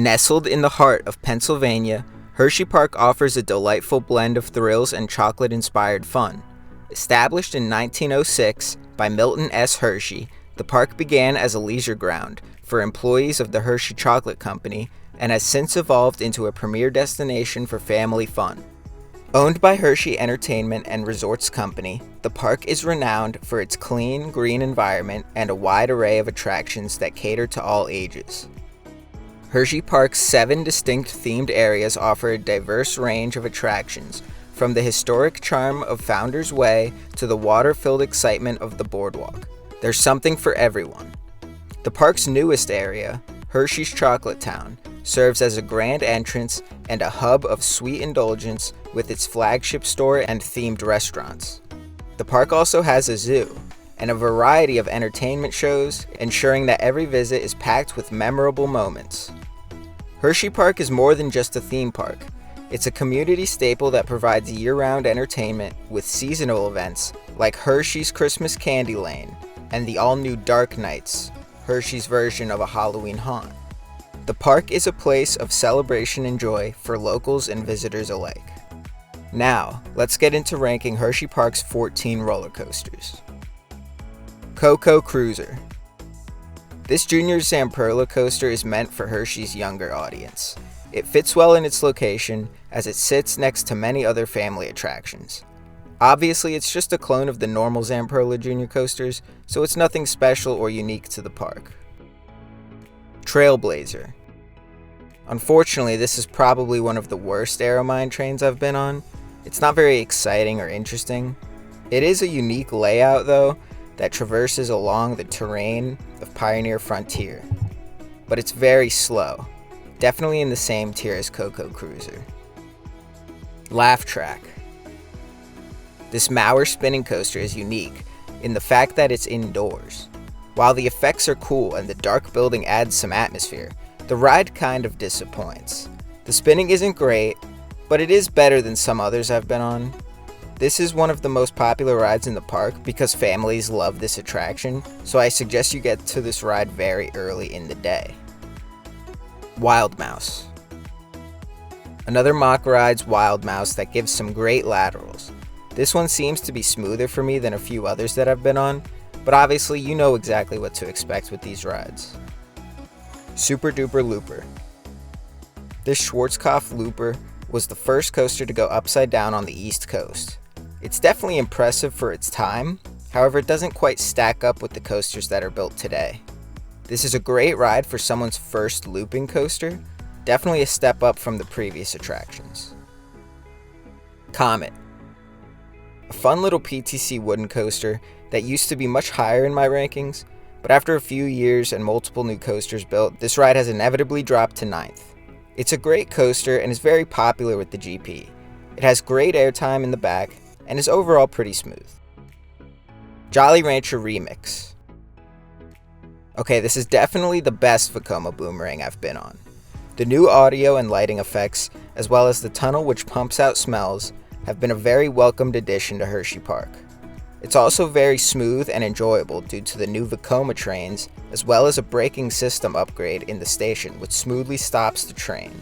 Nestled in the heart of Pennsylvania, Hersheypark offers a delightful blend of thrills and chocolate-inspired fun. Established in 1906 by Milton S. Hershey, the park began as a leisure ground for employees of the Hershey Chocolate Company and has since evolved into a premier destination for family fun. Owned by Hershey Entertainment and Resorts Company, the park is renowned for its clean, green environment and a wide array of attractions that cater to all ages. Hersheypark's 7 distinct themed areas offer a diverse range of attractions, from the historic charm of Founder's Way to the water-filled excitement of the boardwalk. There's something for everyone. The park's newest area, Hershey's Chocolate Town, serves as a grand entrance and a hub of sweet indulgence with its flagship store and themed restaurants. The park also has a zoo and a variety of entertainment shows, ensuring that every visit is packed with memorable moments. Hersheypark is more than just a theme park. It's a community staple that provides year-round entertainment with seasonal events like Hershey's Christmas Candy Lane and the all-new Dark Nights, Hershey's version of a Halloween haunt. The park is a place of celebration and joy for locals and visitors alike. Now, let's get into ranking Hersheypark's 14 roller coasters. Coco Cruiser. This Junior Zamperla coaster is meant for Hershey's younger audience. It fits well in its location as it sits next to many other family attractions. Obviously, it's just a clone of the normal Zamperla Junior coasters, so it's nothing special or unique to the park. Trailblazer. Unfortunately, this is probably one of the worst Aeromine trains I've been on. It's not very exciting or interesting. It is a unique layout, though, that traverses along the terrain of Pioneer Frontier, but it's very slow, definitely in the same tier as Coco Cruiser. Laugh Track. This Mauer spinning coaster is unique in the fact that it's indoors. While the effects are cool and the dark building adds some atmosphere, the ride kind of disappoints. The spinning isn't great, but it is better than some others I've been on. This is one of the most popular rides in the park because families love this attraction, so I suggest you get to this ride very early in the day. Wild Mouse. Another Mock Ride's Wild Mouse that gives some great laterals. This one seems to be smoother for me than a few others that I've been on, but obviously you know exactly what to expect with these rides. Super Duper Looper. This Schwarzkopf Looper was the first coaster to go upside down on the East Coast. It's definitely impressive for its time, however it doesn't quite stack up with the coasters that are built today. This is a great ride for someone's first looping coaster, definitely a step up from the previous attractions. Comet. A fun little PTC wooden coaster that used to be much higher in my rankings, but after a few years and multiple new coasters built, this ride has inevitably dropped to 9th. It's a great coaster and is very popular with the GP. It has great airtime in the back and is overall pretty smooth. Jolly Rancher Remix. Okay, this is definitely the best Vekoma Boomerang I've been on. The new audio and lighting effects, as well as the tunnel which pumps out smells, have been a very welcomed addition to Hersheypark. It's also very smooth and enjoyable due to the new Vekoma trains, as well as a braking system upgrade in the station which smoothly stops the train.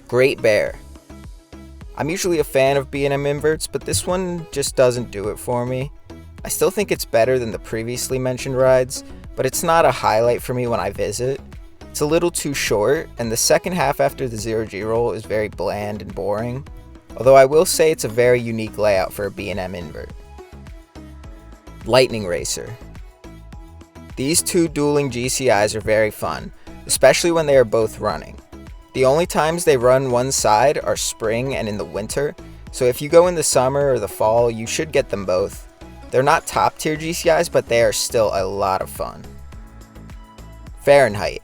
Great Bear. I'm usually a fan of B&M inverts, but this one just doesn't do it for me. I still think it's better than the previously mentioned rides, but it's not a highlight for me when I visit. It's a little too short, and the second half after the 0G roll is very bland and boring. Although I will say it's a very unique layout for a B&M invert. Lightning Racer. These two dueling GCIs are very fun, especially when they are both running. The only times they run one side are spring and in the winter, so if you go in the summer or the fall, you should get them both. They're not top tier GCIs, but they are still a lot of fun. Fairen Height.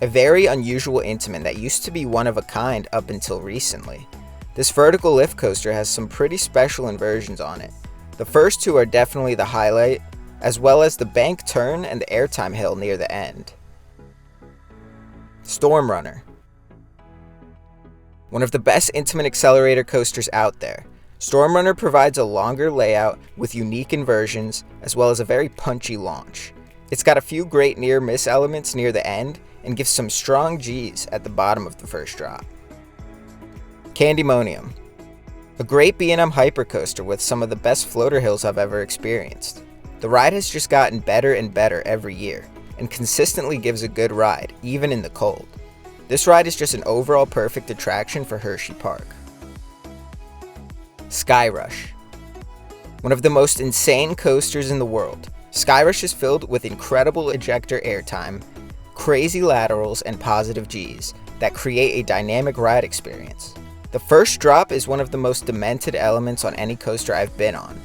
A very unusual Intamin that used to be one of a kind up until recently. This vertical lift coaster has some pretty special inversions on it. The first two are definitely the highlight, as well as the bank turn and the airtime hill near the end. Storm Runner. One of the best Intamin accelerator coasters out there. Storm Runner provides a longer layout with unique inversions, as well as a very punchy launch. It's got a few great near-miss elements near the end, and gives some strong G's at the bottom of the first drop. Candymonium. A great B&M hypercoaster with some of the best floater hills I've ever experienced. The ride has just gotten better and better every year, and consistently gives a good ride, even in the cold. This ride is just an overall perfect attraction for Hersheypark. Skyrush. One of the most insane coasters in the world, Skyrush is filled with incredible ejector airtime, crazy laterals, and positive Gs that create a dynamic ride experience. The first drop is one of the most demented elements on any coaster I've been on.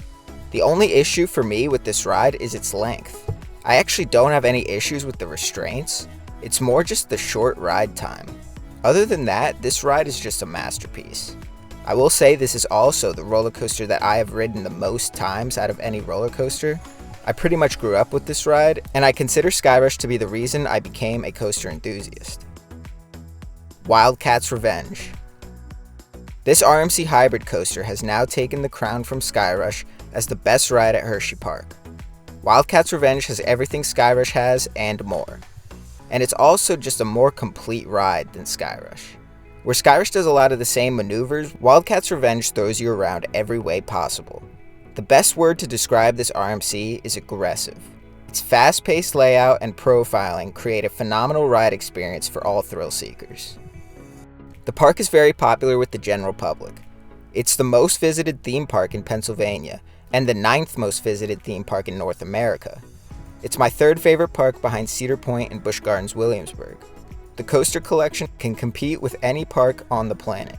The only issue for me with this ride is its length. I actually don't have any issues with the restraints, it's more just the short ride time. Other than that, this ride is just a masterpiece. I will say this is also the roller coaster that I have ridden the most times out of any roller coaster. I pretty much grew up with this ride, and I consider Skyrush to be the reason I became a coaster enthusiast. Wildcat's Revenge. This RMC hybrid coaster has now taken the crown from Skyrush as the best ride at Hersheypark. Wildcat's Revenge has everything Skyrush has and more. And it's also just a more complete ride than Skyrush. Where Skyrush does a lot of the same maneuvers, Wildcat's Revenge throws you around every way possible. The best word to describe this RMC is aggressive. Its fast-paced layout and profiling create a phenomenal ride experience for all thrill seekers. The park is very popular with the general public. It's the most visited theme park in Pennsylvania, and the 9th most visited theme park in North America. It's my 3rd favorite park behind Cedar Point and Busch Gardens Williamsburg. The coaster collection can compete with any park on the planet.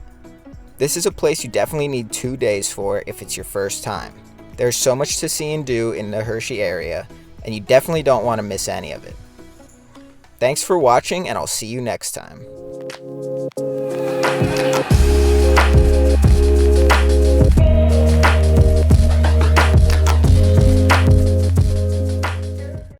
This is a place you definitely need 2 days for if it's your first time. There's so much to see and do in the Hershey area, and you definitely don't want to miss any of it. Thanks for watching, and I'll see you next time.